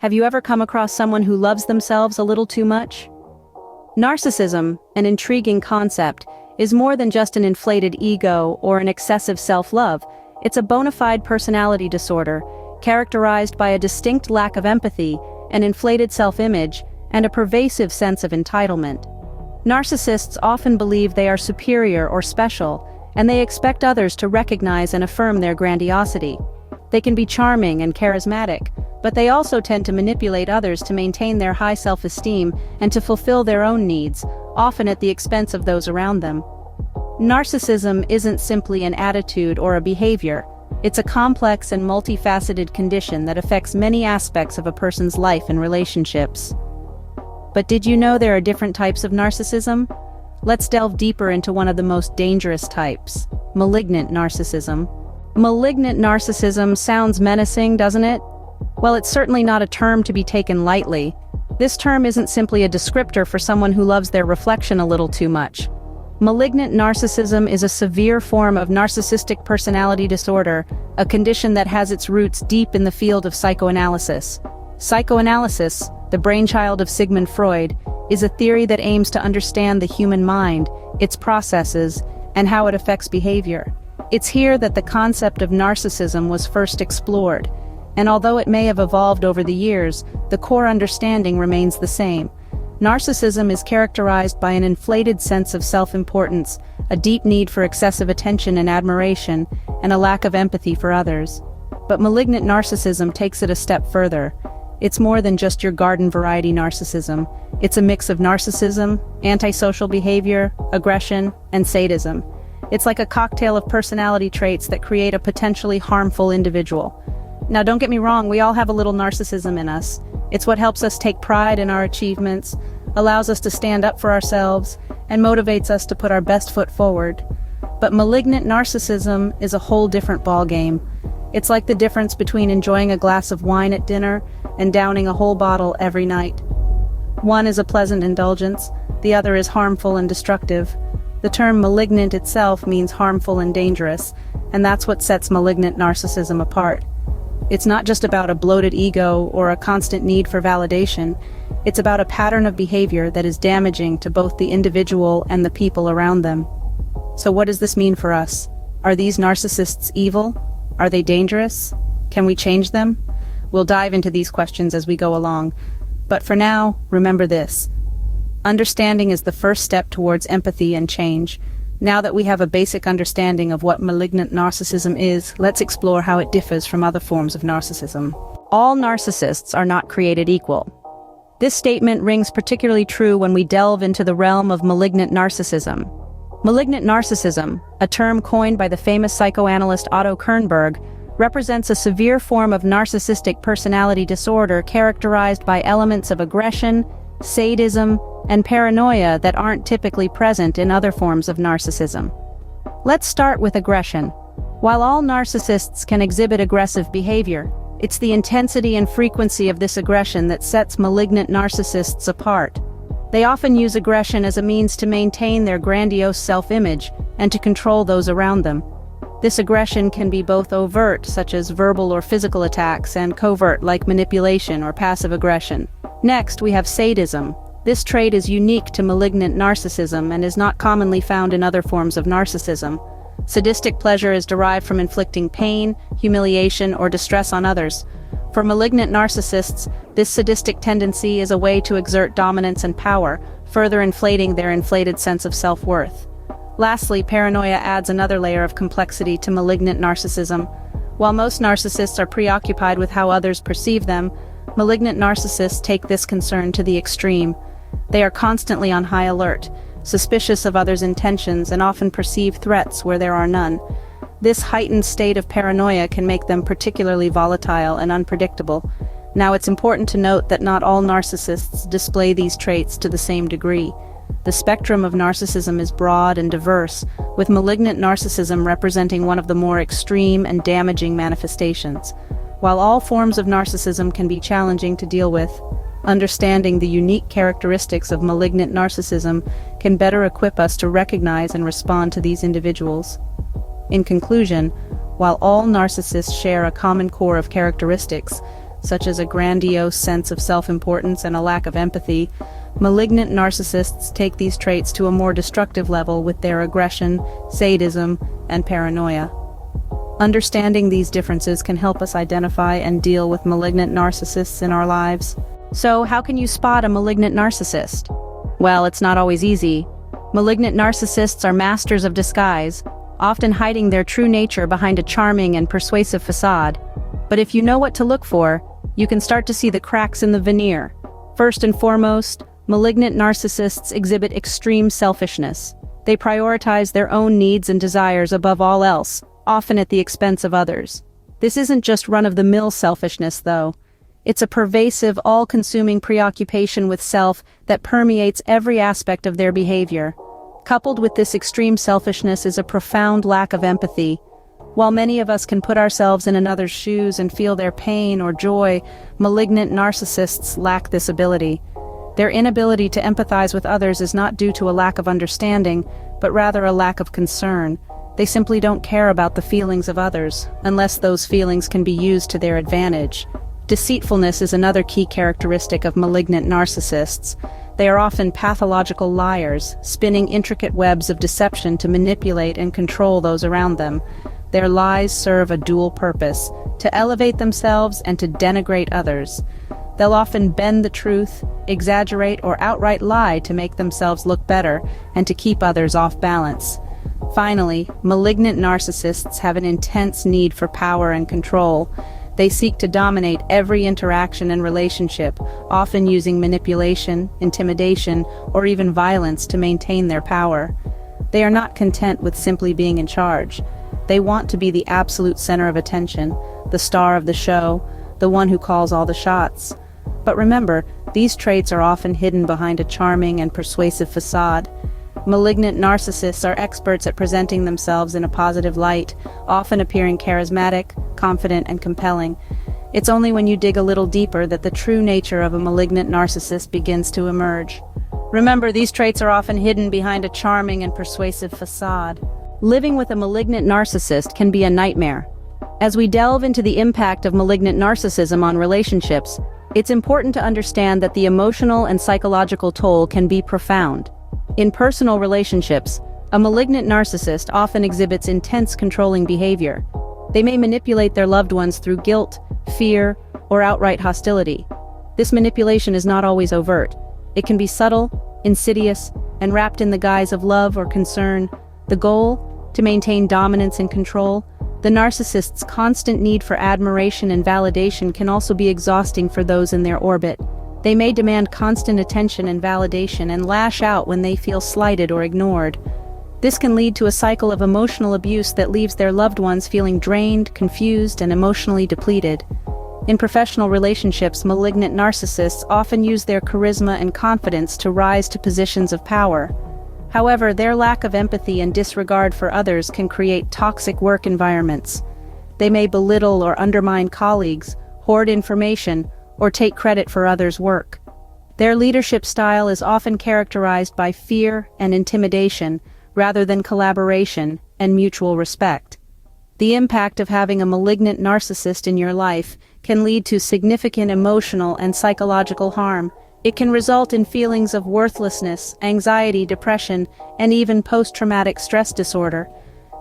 Have you ever come across someone who loves themselves a little too much? Narcissism, an intriguing concept, is more than just an inflated ego or an excessive self-love. It's a bona fide personality disorder, characterized by a distinct lack of empathy, an inflated self-image, and a pervasive sense of entitlement. Narcissists often believe they are superior or special, and they expect others to recognize and affirm their grandiosity. They can be charming and charismatic, but they also tend to manipulate others to maintain their high self-esteem and to fulfill their own needs, often at the expense of those around them. Narcissism isn't simply an attitude or a behavior. It's a complex and multifaceted condition that affects many aspects of a person's life and relationships. But did you know there are different types of narcissism? Let's delve deeper into one of the most dangerous types: malignant narcissism. Malignant narcissism sounds menacing, doesn't it? Well, it's certainly not a term to be taken lightly. This term isn't simply a descriptor for someone who loves their reflection a little too much. Malignant narcissism is a severe form of narcissistic personality disorder, a condition that has its roots deep in the field of psychoanalysis. Psychoanalysis, the brainchild of Sigmund Freud, is a theory that aims to understand the human mind, its processes, and how it affects behavior. It's here that the concept of narcissism was first explored, and although it may have evolved over the years, the core understanding remains the same. Narcissism is characterized by an inflated sense of self-importance, a deep need for excessive attention and admiration, and a lack of empathy for others. But malignant narcissism takes it a step further. It's more than just your garden variety narcissism. It's a mix of narcissism, antisocial behavior, aggression, and sadism. It's like a cocktail of personality traits that create a potentially harmful individual. Now, don't get me wrong, we all have a little narcissism in us. It's what helps us take pride in our achievements, allows us to stand up for ourselves, and motivates us to put our best foot forward. But malignant narcissism is a whole different ballgame. It's like the difference between enjoying a glass of wine at dinner and downing a whole bottle every night. One is a pleasant indulgence, the other is harmful and destructive. The term malignant itself means harmful and dangerous, and that's what sets malignant narcissism apart. It's not just about a bloated ego or a constant need for validation. It's about a pattern of behavior that is damaging to both the individual and the people around them. So what does this mean for us? Are these narcissists evil? Are they dangerous? Can we change them? We'll dive into these questions as we go along. But for now, remember this. Understanding is the first step towards empathy and change. Now that we have a basic understanding of what malignant narcissism is, let's explore how it differs from other forms of narcissism. All narcissists are not created equal. This statement rings particularly true when we delve into the realm of malignant narcissism. Malignant narcissism, a term coined by the famous psychoanalyst Otto Kernberg, represents a severe form of narcissistic personality disorder characterized by elements of aggression, sadism, and paranoia that aren't typically present in other forms of narcissism. Let's start with aggression. While all narcissists can exhibit aggressive behavior, it's the intensity and frequency of this aggression that sets malignant narcissists apart. They often use aggression as a means to maintain their grandiose self-image and to control those around them. This aggression can be both overt, such as verbal or physical attacks, and covert, like manipulation or passive aggression. Next, we have sadism. This trait is unique to malignant narcissism and is not commonly found in other forms of narcissism. Sadistic pleasure is derived from inflicting pain, humiliation, or distress on others. For malignant narcissists, this sadistic tendency is a way to exert dominance and power, further inflating their inflated sense of self-worth. Lastly, paranoia adds another layer of complexity to malignant narcissism. While most narcissists are preoccupied with how others perceive them, malignant narcissists take this concern to the extreme. They are constantly on high alert, suspicious of others' intentions, and often perceive threats where there are none. This heightened state of paranoia can make them particularly volatile and unpredictable. Now, it's important to note that not all narcissists display these traits to the same degree. The spectrum of narcissism is broad and diverse, with malignant narcissism representing one of the more extreme and damaging manifestations. While all forms of narcissism can be challenging to deal with, understanding the unique characteristics of malignant narcissism can better equip us to recognize and respond to these individuals. In conclusion, while all narcissists share a common core of characteristics, such as a grandiose sense of self-importance and a lack of empathy, malignant narcissists take these traits to a more destructive level with their aggression, sadism, and paranoia. Understanding these differences can help us identify and deal with malignant narcissists in our lives. So, how can you spot a malignant narcissist? Well, it's not always easy. Malignant narcissists are masters of disguise, often hiding their true nature behind a charming and persuasive facade. But if you know what to look for, you can start to see the cracks in the veneer. First and foremost, malignant narcissists exhibit extreme selfishness. They prioritize their own needs and desires above all else, often at the expense of others. This isn't just run-of-the-mill selfishness, though. It's a pervasive, all-consuming preoccupation with self that permeates every aspect of their behavior. Coupled with this extreme selfishness is a profound lack of empathy. While many of us can put ourselves in another's shoes and feel their pain or joy, malignant narcissists lack this ability. Their inability to empathize with others is not due to a lack of understanding, but rather a lack of concern. They simply don't care about the feelings of others, unless those feelings can be used to their advantage. Deceitfulness is another key characteristic of malignant narcissists. They are often pathological liars, spinning intricate webs of deception to manipulate and control those around them. Their lies serve a dual purpose: to elevate themselves and to denigrate others. They'll often bend the truth, exaggerate, or outright lie to make themselves look better and to keep others off balance. Finally, malignant narcissists have an intense need for power and control. They seek to dominate every interaction and relationship, often using manipulation, intimidation, or even violence to maintain their power. They are not content with simply being in charge. They want to be the absolute center of attention, the star of the show, the one who calls all the shots. But remember, these traits are often hidden behind a charming and persuasive facade. Malignant narcissists are experts at presenting themselves in a positive light, often appearing charismatic, confident, and compelling. It's only when you dig a little deeper that the true nature of a malignant narcissist begins to emerge. Remember, these traits are often hidden behind a charming and persuasive facade. Living with a malignant narcissist can be a nightmare. As we delve into the impact of malignant narcissism on relationships, it's important to understand that the emotional and psychological toll can be profound. In personal relationships, a malignant narcissist often exhibits intense controlling behavior. They may manipulate their loved ones through guilt, fear, or outright hostility. This manipulation is not always overt. It can be subtle, insidious, and wrapped in the guise of love or concern. The goal? To maintain dominance and control. The narcissist's constant need for admiration and validation can also be exhausting for those in their orbit. They may demand constant attention and validation and lash out when they feel slighted or ignored. This can lead to a cycle of emotional abuse that leaves their loved ones feeling drained, confused, and emotionally depleted. In professional relationships, malignant narcissists often use their charisma and confidence to rise to positions of power. However, their lack of empathy and disregard for others can create toxic work environments. They may belittle or undermine colleagues, hoard information, or take credit for others' work. Their leadership style is often characterized by fear and intimidation, rather than collaboration and mutual respect. The impact of having a malignant narcissist in your life can lead to significant emotional and psychological harm. It can result in feelings of worthlessness, anxiety, depression, and even post-traumatic stress disorder.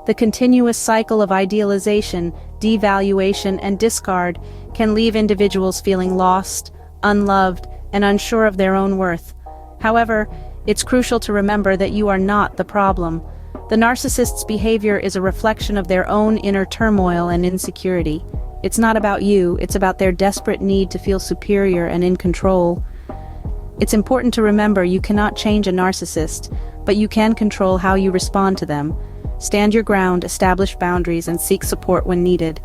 The continuous cycle of idealization, devaluation, and discard can leave individuals feeling lost, unloved, and unsure of their own worth. However, it's crucial to remember that you are not the problem. The narcissist's behavior is a reflection of their own inner turmoil and insecurity. It's not about you, it's about their desperate need to feel superior and in control. It's important to remember you cannot change a narcissist, but you can control how you respond to them. Stand your ground, establish boundaries, and seek support when needed.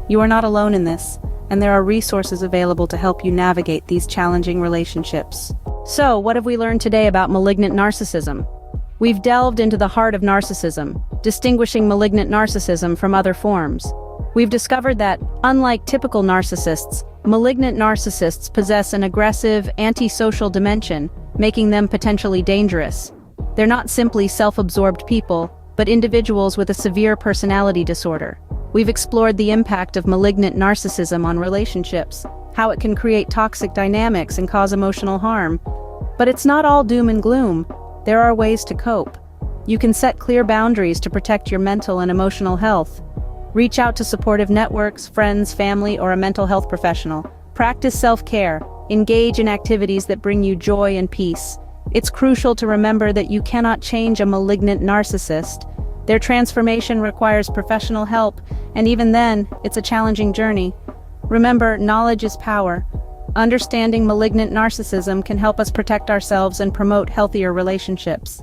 You are not alone in this, and there are resources available to help you navigate these challenging relationships. So, what have we learned today about malignant narcissism? We've delved into the heart of narcissism, distinguishing malignant narcissism from other forms. We've discovered that, unlike typical narcissists, malignant narcissists possess an aggressive, antisocial dimension, making them potentially dangerous. They're not simply self-absorbed people, but individuals with a severe personality disorder. We've explored the impact of malignant narcissism on relationships, how it can create toxic dynamics and cause emotional harm. But it's not all doom and gloom. There are ways to cope. You can set clear boundaries to protect your mental and emotional health. Reach out to supportive networks, friends, family, or a mental health professional. Practice self-care. Engage in activities that bring you joy and peace. It's crucial to remember that you cannot change a malignant narcissist. Their transformation requires professional help, and even then, it's a challenging journey. Remember, knowledge is power. Understanding malignant narcissism can help us protect ourselves and promote healthier relationships.